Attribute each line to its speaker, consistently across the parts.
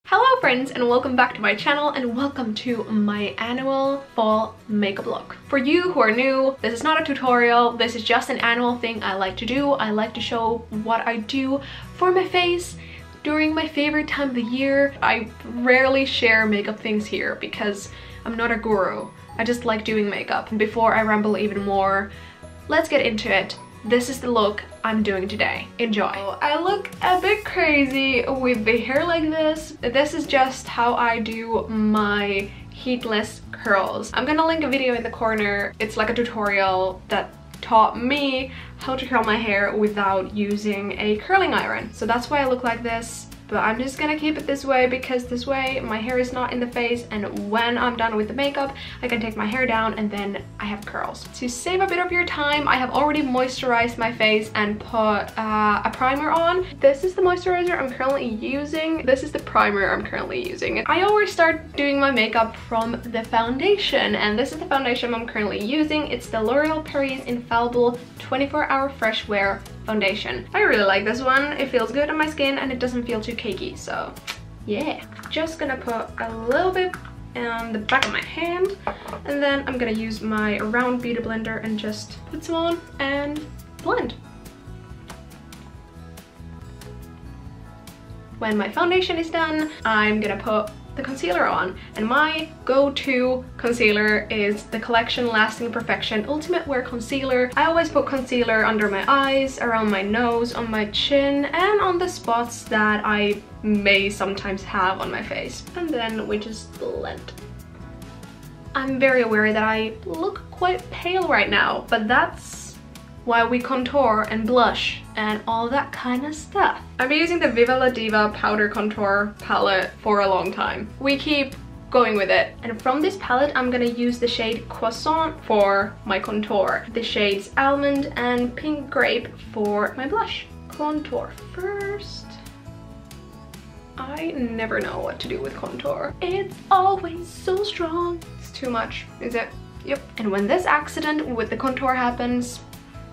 Speaker 1: Hello friends, and welcome back to my channel, and welcome to my annual fall makeup look. For you who are new, this is not a tutorial, this is just an annual thing I like to do. I like to show what I do for my face during my favorite time of the year. I rarely share makeup things here because I'm not a guru. I just like doing makeup. And before I ramble even more, let's get into it. This is the look I'm doing today. Enjoy. I look a bit crazy with the hair like this. This is just how I do my heatless curls. I'm gonna link a video in the corner. It's like a tutorial that taught me how to curl my hair without using a curling iron. So that's why I look like this. But I'm just gonna keep it this way because this way my hair is not in the face, and when I'm done with the makeup I can take my hair down and then I have curls. To save a bit of your time, I have already moisturized my face and put a primer on. This is the moisturizer I'm currently using. This is the primer I'm currently using. I always start doing my makeup from the foundation, and this is the foundation I'm currently using. It's the L'Oreal Paris Infallible 24-Hour Fresh Wear foundation. I really like this one. It feels good on my skin and it doesn't feel too cakey, so yeah. Just gonna put a little bit on the back of my hand, and then I'm gonna use my round beauty blender and just put some on and blend. When my foundation is done, I'm gonna put the concealer on, and my go-to concealer is the Collection Lasting Perfection Ultimate Wear Concealer. I always put concealer under my eyes, around my nose, on my chin, and on the spots that I may sometimes have on my face. And then we just blend. I'm very aware that I look quite pale right now, but that's why we contour and blush and all that kind of stuff. I've been using the Viva La Diva Powder Contour palette for a long time. We keep going with it. And from this palette, I'm gonna use the shade Croissant for my contour, the shades Almond and Pink Grape for my blush. Contour first. I never know what to do with contour. It's always so strong. It's too much, is it? Yep. And when this accident with the contour happens,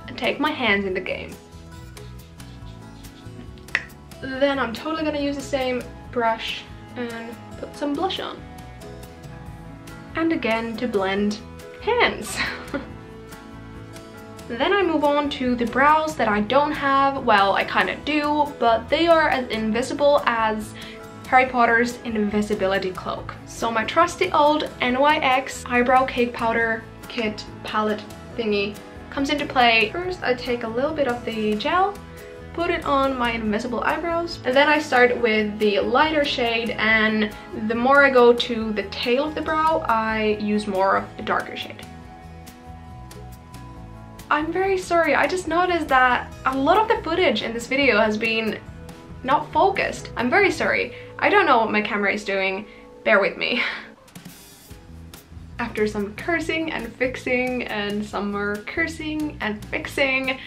Speaker 1: I take my hands in the game. Then I'm totally gonna use the same brush and put some blush on. And again, to blend, hands. Then I move on to the brows that I don't have. Well, I kind of do, but they are as invisible as Harry Potter's invisibility cloak. So my trusty old NYX eyebrow cake powder kit palette thingy comes into play. First, I take a little bit of the gel, put it on my invisible eyebrows, and then I start with the lighter shade, and the more I go to the tail of the brow, I use more of the darker shade. I'm very sorry, I just noticed that a lot of the footage in this video has been not focused. I'm very sorry. I don't know what my camera is doing. Bear with me. After some cursing and fixing and some more cursing and fixing,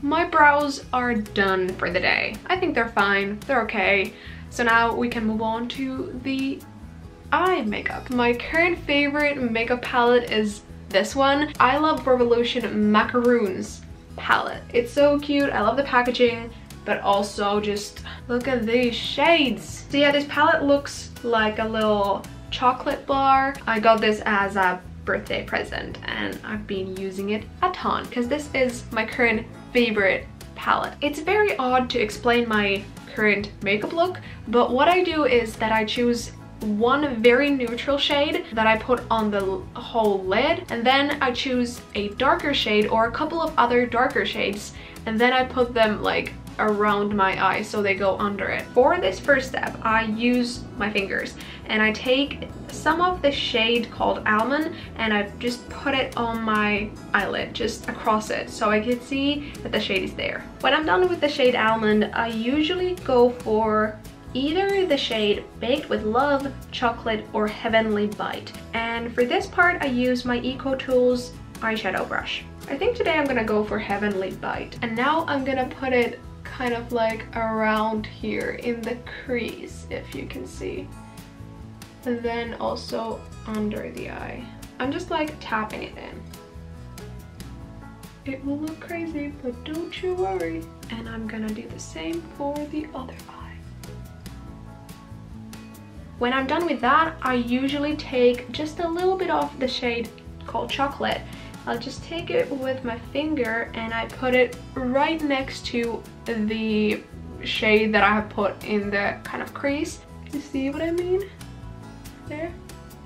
Speaker 1: my brows are done for the day. I think they're fine, they're okay. So now we can move on to the eye makeup. My current favorite makeup palette is this one. I love Revolution Macaroons palette. It's so cute, I love the packaging, but also just look at these shades. So yeah, this palette looks like a little chocolate bar. I got this as a birthday present and I've been using it a ton because this is my current favorite palette. It's very odd to explain my current makeup look, but what I do is that I choose one very neutral shade that I put on the whole lid, and then I choose a darker shade or a couple of other darker shades, and then I put them like around my eye so they go under it. For this first step, I use my fingers and I take some of the shade called Almond and I just put it on my eyelid, just across it, so I can see that the shade is there. When I'm done with the shade Almond, I usually go for either the shade Baked with Love, Chocolate, or Heavenly Bite. And for this part, I use my Eco Tools eyeshadow brush. I think today I'm gonna go for Heavenly Bite. And now I'm gonna put it kind of like around here in the crease, if you can see. And then also under the eye. I'm just like tapping it in. It will look crazy, but don't you worry. And I'm gonna do the same for the other eye. When I'm done with that, I usually take just a little bit of the shade called Chocolate. I'll just take it with my finger and I put it right next to the shade that I have put in the kind of crease. You see what I mean? There.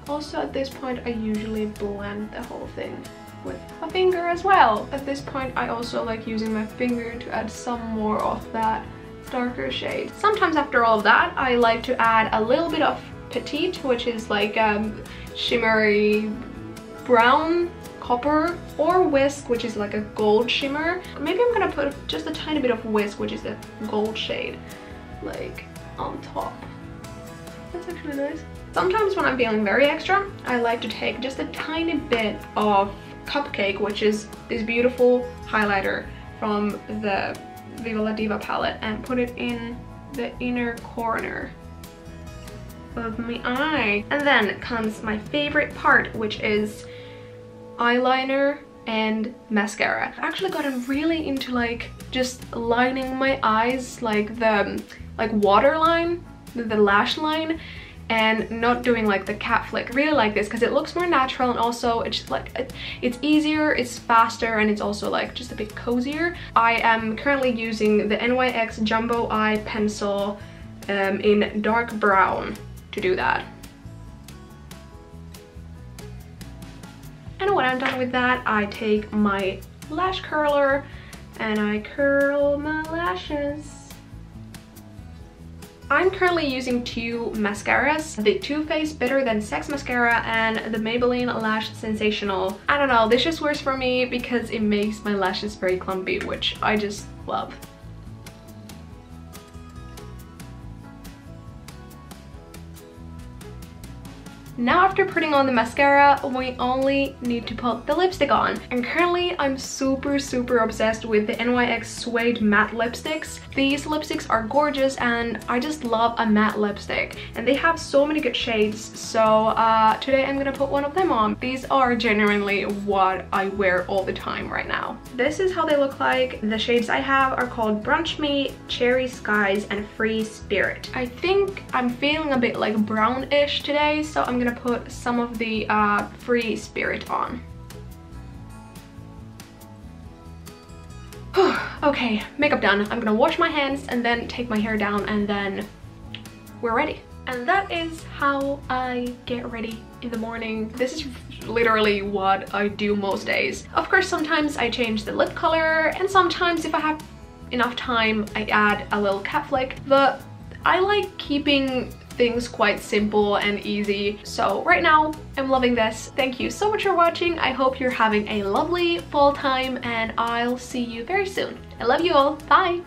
Speaker 1: Also at this point I usually blend the whole thing with my finger as well. At this point I also like using my finger to add some more of that darker shade. Sometimes after all of that I like to add a little bit of Petite, which is like shimmery brown, copper, or Whisk, which is like a gold shimmer. Maybe I'm gonna put just a tiny bit of Whisk, which is a gold shade, like on top. That's actually nice. Sometimes when I'm feeling very extra, I like to take just a tiny bit of Cupcake, which is this beautiful highlighter from the Viva La Diva palette, and put it in the inner corner of my eye. And then comes my favorite part, which is eyeliner and mascara. I've actually gotten really into like just lining my eyes, like the waterline, the lash line, and not doing like the cat flick. I really like this because it looks more natural, and also it's just like it's easier, it's faster, and it's also like just a bit cozier. I am currently using the NYX Jumbo Eye Pencil in dark brown to do that. And when I'm done with that, I take my lash curler and I curl my lashes. I'm currently using two mascaras, the Too Faced Better Than Sex mascara and the Maybelline Lash Sensational. I don't know, this just works for me because it makes my lashes very clumpy, which I just love. Now after putting on the mascara, we only need to put the lipstick on. And currently I'm super obsessed with the NYX Suede Matte Lipsticks. These lipsticks are gorgeous and I just love a matte lipstick. And they have so many good shades, so today I'm gonna put one of them on. These are genuinely what I wear all the time right now. This is how they look like. The shades I have are called Brunch Me, Cherry Skies, and Free Spirit. I think I'm feeling a bit like brownish today, so I'm gonna put some of the Free Spirit on. Okay, makeup done. I'm gonna wash my hands and then take my hair down, and then we're ready. And that is how I get ready in the morning. This is literally what I do most days. Of course, sometimes I change the lip color, and sometimes if I have enough time, I add a little cat flick. But I like keeping things quite simple and easy. So right now I'm loving this. Thank you so much for watching. I hope you're having a lovely fall time, and I'll see you very soon. I love you all. Bye.